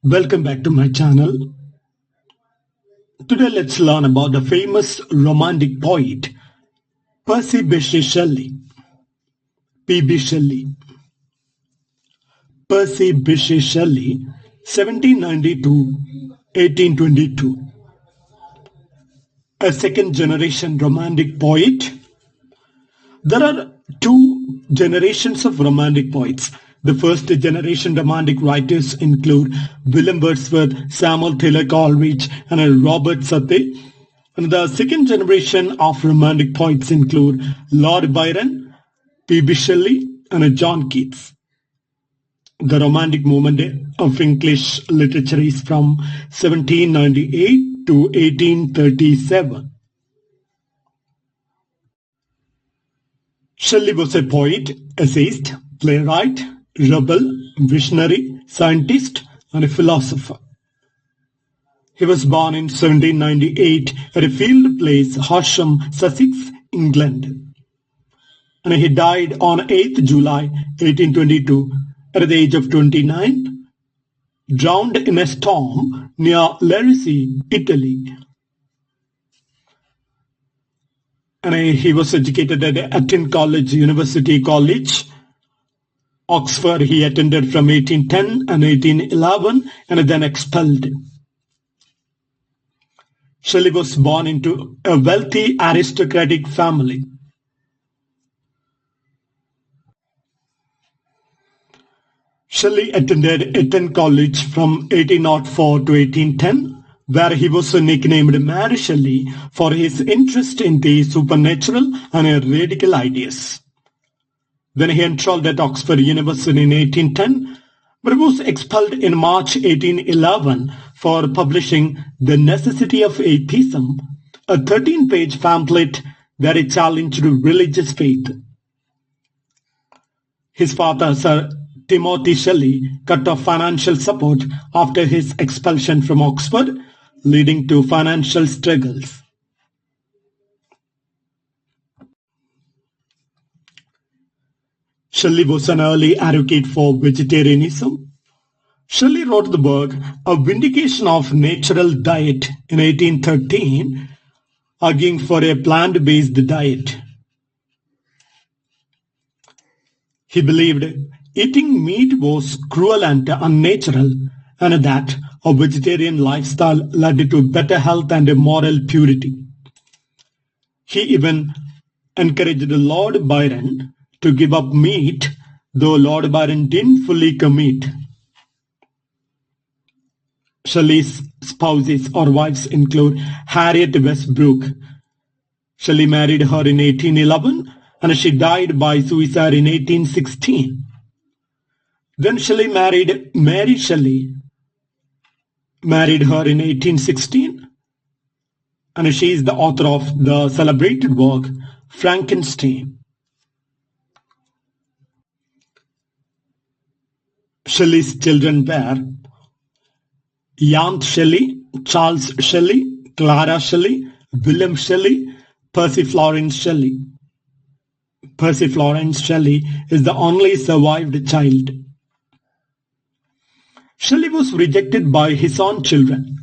Welcome back to my channel. Today let's learn about the famous romantic poet Percy Bysshe Shelley. P.B. Shelley. Percy Bysshe Shelley, 1792-1822. A second-generation romantic poet. There are two generations of romantic poets. The first generation romantic writers include William Wordsworth, Samuel Taylor Coleridge, and Robert Southey. And the second generation of romantic poets include Lord Byron, P.B. Shelley, and John Keats. The romantic movement of English literature is from 1798 to 1837. Shelley was a poet, essayist, playwright, rebel, visionary, scientist, and a philosopher. He was born in 1798 at a field place, Horsham, Sussex, England. And he died on 8th July 1822 at the age of 29, drowned in a storm near Larisi, Italy. And he was educated at Eton College, University College, Oxford. He attended from 1810 and 1811 and then expelled. Shelley was born into a wealthy aristocratic family. Shelley attended Eton College from 1804 to 1810, where he was nicknamed Mary Shelley for his interest in the supernatural and radical ideas. Then he enrolled at Oxford University in 1810, but was expelled in March 1811 for publishing The Necessity of Atheism, a 13-page pamphlet that he challenged religious faith. His father, Sir Timothy Shelley, cut off financial support after his expulsion from Oxford, leading to financial struggles. Shelley was an early advocate for vegetarianism. Shelley wrote the book A Vindication of Natural Diet in 1813, arguing for a plant-based diet. He believed eating meat was cruel and unnatural, and that a vegetarian lifestyle led to better health and moral purity. He even encouraged Lord Byron to give up meat, though Lord Byron didn't fully commit. Shelley's spouses or wives include Harriet Westbrook. Shelley married her in 1811 and she died by suicide in 1816. Then Shelley married Mary Shelley, married her in 1816, and she is the author of the celebrated work Frankenstein. Shelley's children were Jan Shelley, Charles Shelley, Clara Shelley, William Shelley, Percy Florence Shelley. Percy Florence Shelley is the only survived child. Shelley was rejected by his own children.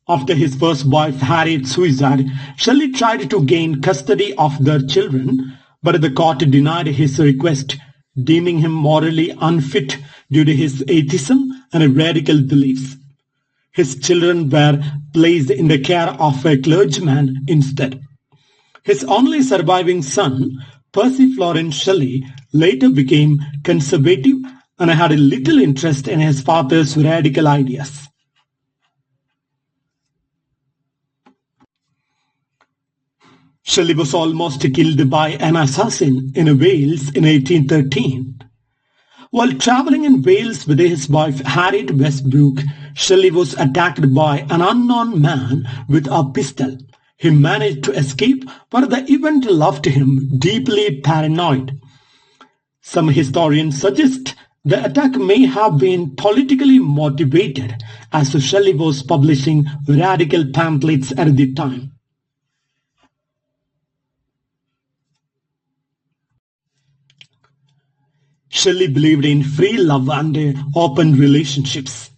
After his first wife Harriet's suicide, Shelley tried to gain custody of their children, but the court denied his request, deeming him morally unfit due to his atheism and radical beliefs. His children were placed in the care of a clergyman instead. His only surviving son, Percy Florence Shelley, later became conservative and had little interest in his father's radical ideas. Shelley was almost killed by an assassin in Wales in 1813. While traveling in Wales with his wife Harriet Westbrook, Shelley was attacked by an unknown man with a pistol. He managed to escape, but the event left him deeply paranoid. Some historians suggest the attack may have been politically motivated, as Shelley was publishing radical pamphlets at the time. Shelley believed in free love and open relationships.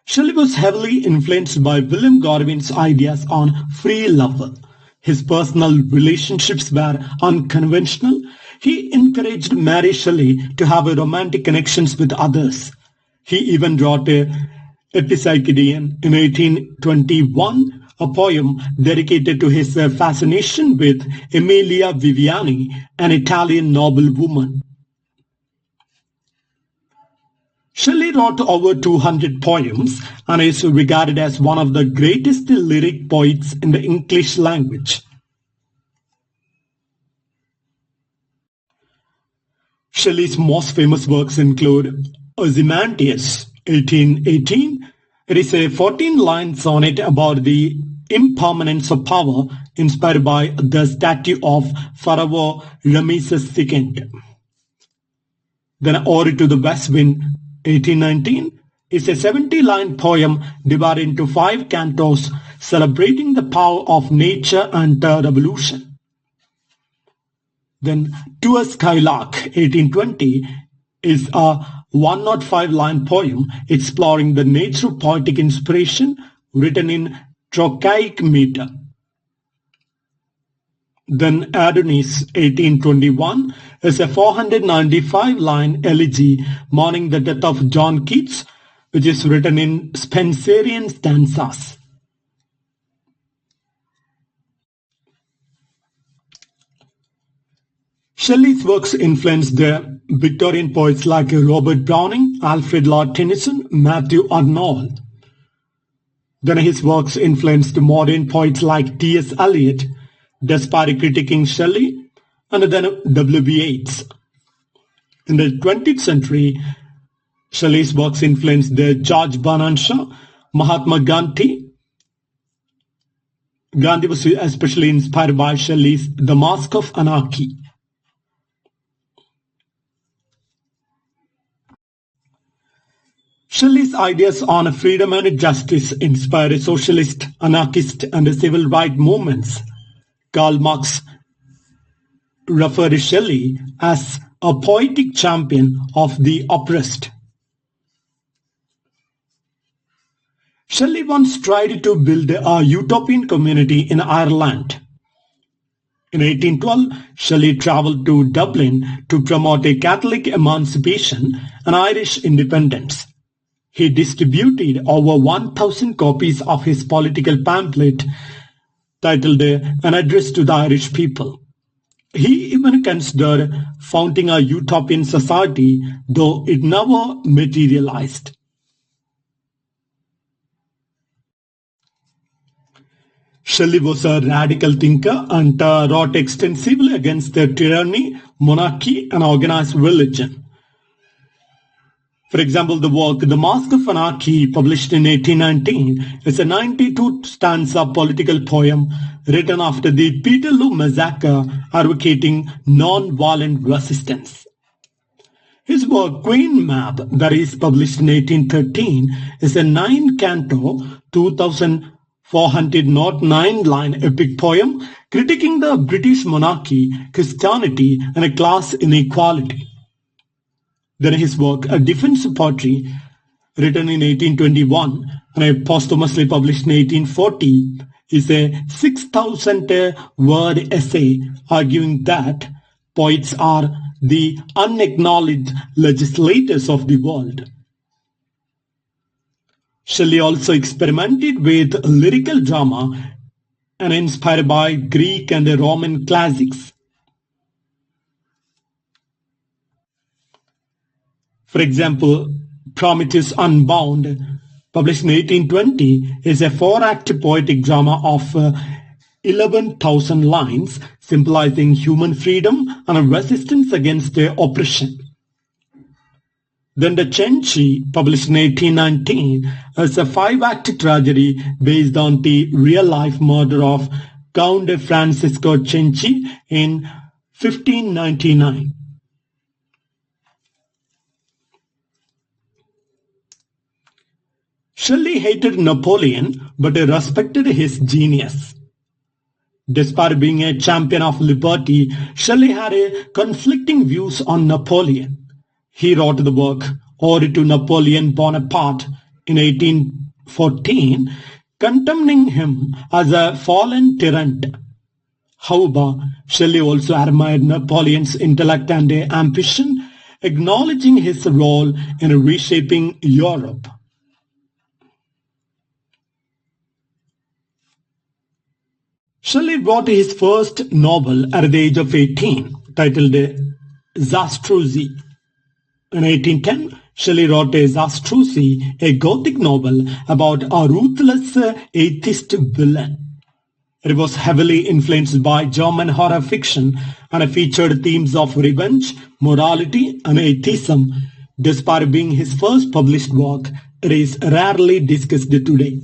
Shelley was heavily influenced by William Godwin's ideas on free love. His personal relationships were unconventional. He encouraged Mary Shelley to have romantic connections with others. He even wrote Epipsychidion in 1821, a poem dedicated to his fascination with Emilia Viviani, an Italian noblewoman. Shelley wrote over 200 poems and is regarded as one of the greatest lyric poets in the English language. Shelley's most famous works include Ozymandias, 1818. It is a 14-line sonnet about the impermanence of power inspired by the statue of Pharaoh Ramesses II. Then Ode to the West Wind, 1819, is a 70-line poem divided into 5 cantos celebrating the power of nature and the revolution. Then To a Skylark, 1820, is a 105-line poem exploring the nature of poetic inspiration written in trochaic meter. Then Adonis, 1821, is a 495-line elegy mourning the death of John Keats, which is written in Spenserian stanzas. Shelley's works influenced Victorian poets like Robert Browning, Alfred Lord Tennyson, Matthew Arnold. Then his works influenced modern poets like T.S. Eliot, despite critiquing Shelley, and then W.B. Yeats. In the 20th century, Shelley's works influenced George Bernard Shaw, Mahatma Gandhi. Gandhi was especially inspired by Shelley's The Mask of Anarchy. Shelley's ideas on freedom and justice inspired socialist, anarchist, and civil rights movements. Karl Marx referred to Shelley as a poetic champion of the oppressed. Shelley once tried to build a utopian community in Ireland. In 1812, Shelley travelled to Dublin to promote a Catholic emancipation and Irish independence. He distributed over 1,000 copies of his political pamphlet titled An Address to the Irish People. He even considered founding a utopian society, though it never materialized. Shelley was a radical thinker and wrote extensively against the tyranny, monarchy, and organized religion. For example, the work The Mask of Anarchy, published in 1819, is a 92-stanza political poem written after the Peterloo massacre advocating non-violent resistance. His work Queen Mab, that is published in 1813, is a 9-canto, 2,409-line epic poem critiquing the British monarchy, Christianity, and class inequality. Then his work, A Defense of Poetry, written in 1821 and posthumously published in 1840, is a 6,000-word essay arguing that poets are the unacknowledged legislators of the world. Shelley also experimented with lyrical drama and inspired by Greek and Roman classics. For example, Prometheus Unbound, published in 1820, is a 4-act poetic drama of 11,000 lines symbolizing human freedom and resistance against oppression. Then the Cenci, published in 1819, is a 5-act tragedy based on the real-life murder of Count Francisco Cenci in 1599. Shelley hated Napoleon but respected his genius. Despite being a champion of liberty, Shelley had conflicting views on Napoleon. He wrote the work Ode to Napoleon Bonaparte in 18 1814, condemning him as a fallen tyrant. However, Shelley also admired Napoleon's intellect and ambition, acknowledging his role in reshaping Europe. Shelley wrote his first novel at the age of 18, titled Zastruzzi. In 1810, Shelley wrote Zastruzzi, a Gothic novel about a ruthless atheist villain. It was heavily influenced by German horror fiction and featured themes of revenge, morality, and atheism. Despite being his first published work, it is rarely discussed today.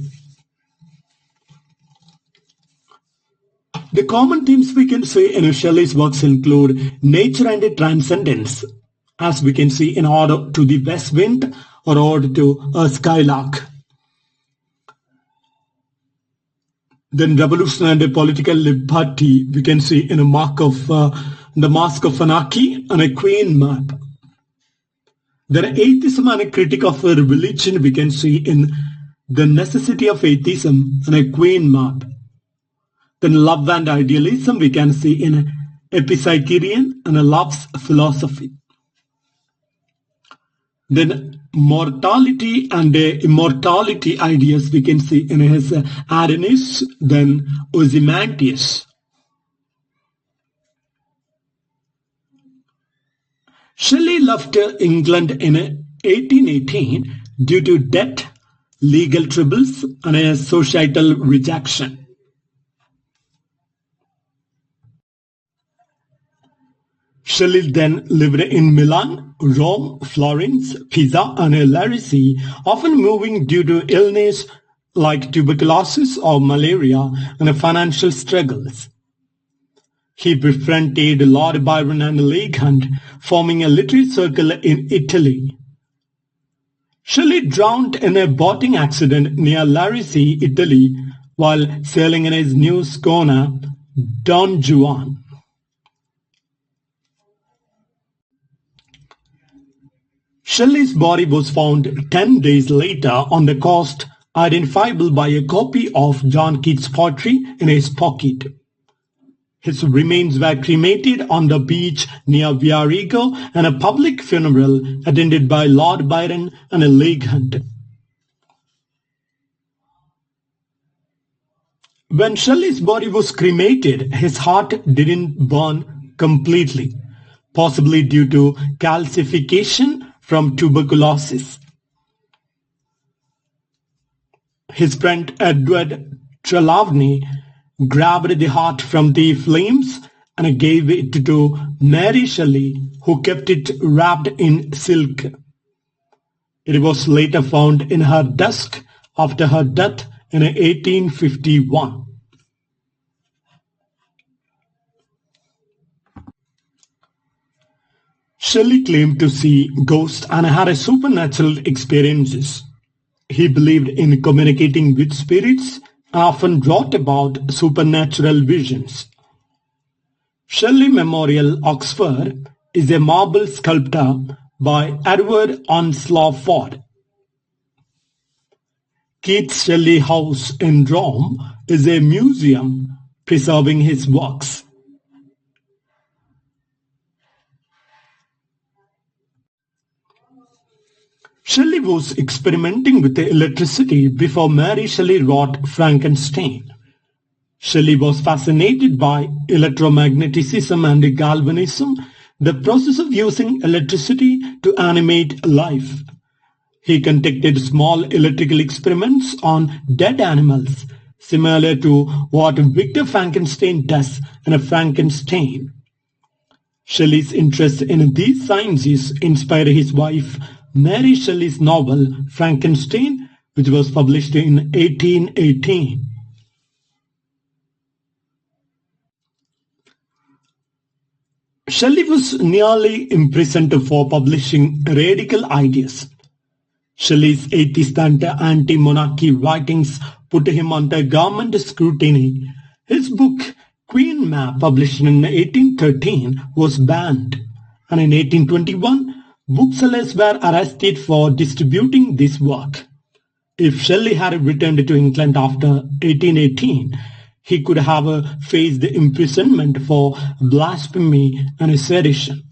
The common themes we can see in Shelley's works include nature and transcendence, as we can see in Ode to the West Wind or Ode to a Skylark. Then revolution and political liberty we can see in a the Mask of Anarchy and a Queen map. Then atheism and a critic of religion we can see in The Necessity of Atheism and a Queen map. Then love and idealism we can see in Epipsychian and a Love's Philosophy. Then mortality and immortality ideas we can see in his Adonis, then Ozymandias. Shelley left England in 1818 due to debt, legal troubles, and a societal rejection. Shelley then lived in Milan, Rome, Florence, Pisa, and Larissy, often moving due to illness like tuberculosis or malaria and financial struggles. He befriended Lord Byron and Leigh Hunt, forming a literary circle in Italy. Shelley drowned in a boating accident near Larissy, Italy, while sailing in his new schooner, Don Juan. Shelley's body was found 10 days later on the coast, identifiable by a copy of John Keats' poetry in his pocket. His remains were cremated on the beach near Viareggio and a public funeral attended by Lord Byron and Leigh Hunt. When Shelley's body was cremated, his heart didn't burn completely, possibly due to calcification from tuberculosis. His friend Edward Trelawney grabbed the heart from the flames and gave it to Mary Shelley, who kept it wrapped in silk. It was later found in her desk after her death in 1851. Shelley claimed to see ghosts and had supernatural experiences. He believed in communicating with spirits and often wrote about supernatural visions. Shelley Memorial, Oxford, is a marble sculpture by Edward Onslow Ford. Keats' Shelley House in Rome is a museum preserving his works. Shelley was experimenting with electricity before Mary Shelley wrote Frankenstein. Shelley was fascinated by electromagnetism and galvanism, the process of using electricity to animate life. He conducted small electrical experiments on dead animals, similar to what Victor Frankenstein does in Frankenstein. Shelley's interest in these sciences inspired his wife Mary Shelley's novel Frankenstein, which was published in 1818. Shelley was nearly imprisoned for publishing radical ideas. Shelley's atheist and anti-monarchy writings put him under government scrutiny. His book, Queen Map, published in 1813, was banned, and in 1821, booksellers were arrested for distributing this work. If Shelley had returned to England after 1818, he could have faced imprisonment for blasphemy and sedition.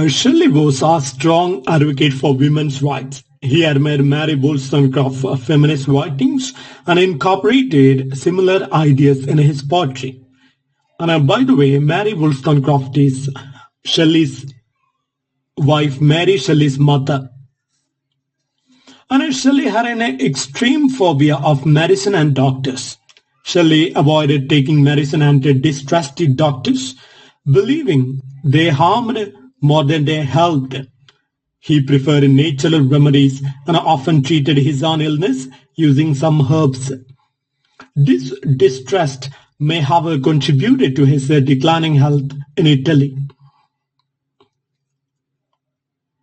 Shelley was a strong advocate for women's rights. He admired Mary Wollstonecraft's feminist writings and incorporated similar ideas in his poetry. And by the way, Mary Wollstonecraft is Shelley's wife, Mary Shelley's mother. And Shelley had an extreme phobia of medicine and doctors. Shelley avoided taking medicine and distrusted doctors, believing they harmed more than they helped. He preferred natural remedies and often treated his own illness using some herbs. This distrust may have contributed to his declining health in Italy.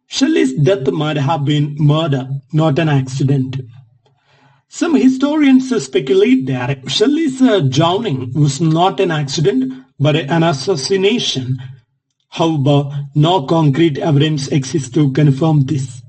Shelley's death might have been murder, not an accident. Some historians speculate that Shelley's drowning was not an accident but an assassination. However, no concrete evidence exists to confirm this.